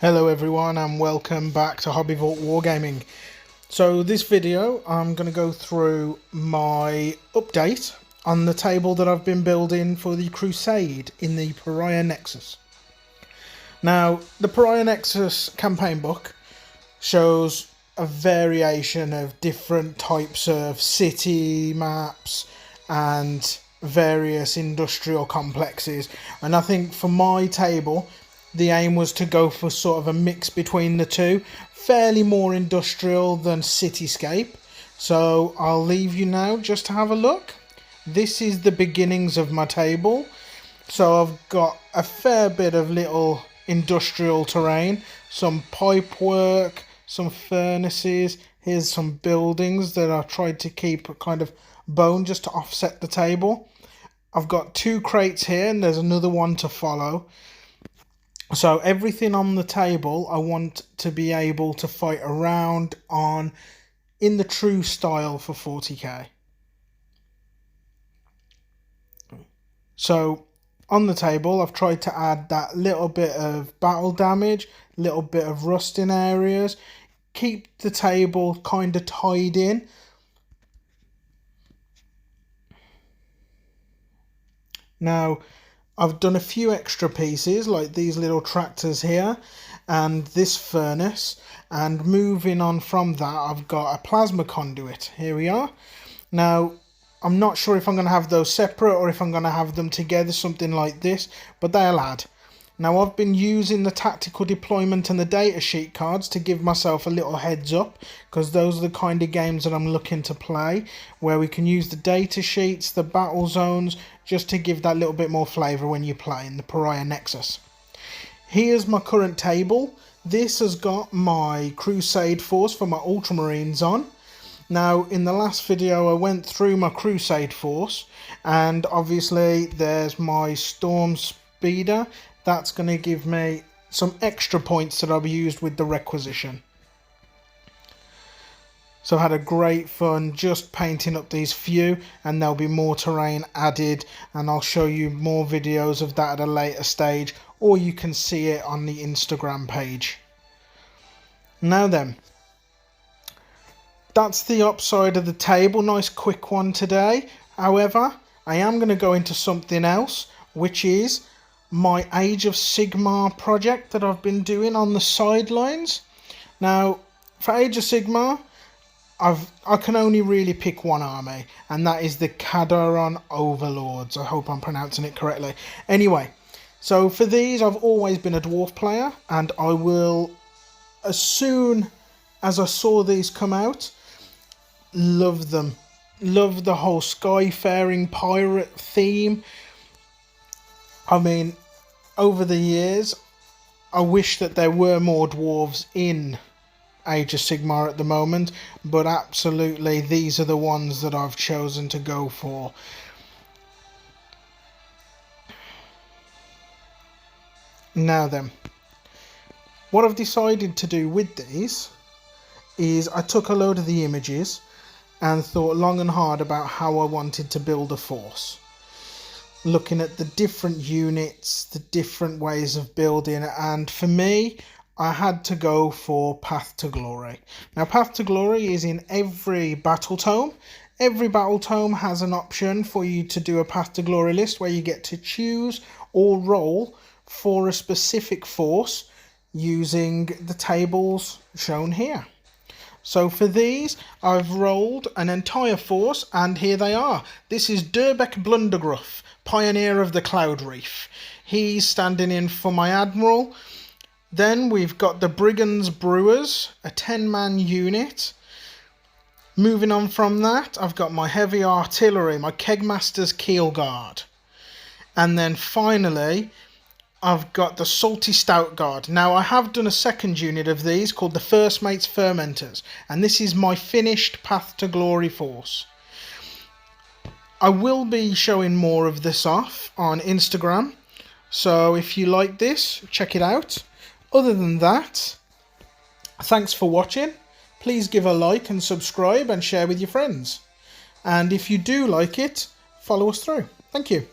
Hello everyone and welcome back to Hobby Vault Wargaming. So this video I'm going to go through my update on the table that I've been building for the Crusade in the Pariah Nexus. Now the Pariah Nexus campaign book shows a variation of different types of city maps and various industrial complexes, and I think for my table the aim was to go for sort of a mix between the two, fairly more industrial than cityscape. So I'll leave you now just to have a look. This is the beginnings of my table. So I've got a fair bit of little industrial terrain, some pipe work, some furnaces. Here's some buildings that I tried to keep a kind of bone just to offset the table. I've got 2 crates here and there's another one to follow. So everything on the table I want to be able to fight around on in the true style for 40k. So on the table I've tried to add that little bit of battle damage, little bit of rust in areas, keep the table kind of tied in. Now I've done a few extra pieces like these little tractors here and this furnace, and moving on from that I've got a plasma conduit. Here we are. Now I'm not sure if I'm going to have those separate or if I'm going to have them together, something like this, but they'll add. Now I've been using the tactical deployment and the data sheet cards to give myself a little heads up, because those are the kind of games that I'm looking to play, where we can use the data sheets, the battle zones, just to give that little bit more flavour when you play in the Pariah Nexus. Here's my current table. This has got my Crusade force for my Ultramarines on. Now in the last video I went through my Crusade force, and obviously there's my Storm Speeder. That's going to give me some extra points that I've used with the requisition. So I had a great fun just painting up these few, and there'll be more terrain added, and I'll show you more videos of that at a later stage, or you can see it on the Instagram page. Now then, that's the upside of the table. Nice quick one today. However, I am going to go into something else, which is my Age of Sigmar project that I've been doing on the sidelines. Now for Age of Sigmar I can only really pick one army, and that is the Kadaron Overlords. I hope I'm pronouncing it correctly. Anyway, so for these I've always been a dwarf player, and I will, as soon as I saw these come out, love them. Love the whole skyfaring pirate theme. I mean, over the years, I wish that there were more dwarves in Age of Sigmar at the moment, but absolutely these are the ones that I've chosen to go for. Now then, what I've decided to do with these is I took a load of the images and thought long and hard about how I wanted to build a force. Looking at the different units, the different ways of building, and for me I had to go for Path to Glory. Now Path to Glory is in every battle tome. Every battle tome has an option for you to do a Path to Glory list where you get to choose or roll for a specific force using the tables shown here. So for these, I've rolled an entire force, and here they are. This is Durbeck Blundergruff, Pioneer of the Cloud Reef. He's standing in for my Admiral. Then we've got the Brigands Brewers, a 10-man unit. Moving on from that, I've got my Heavy Artillery, my Kegmaster's Keel Guard. And then finally, I've got the Salty Stout Guard. Now I have done a second unit of these called the First Mates Fermenters, and this is my finished Path to Glory force. I will be showing more of this off on Instagram, so if you like this, check it out. Other than that, thanks for watching. Please give a like and subscribe and share with your friends. And if you do like it, follow us through. Thank you.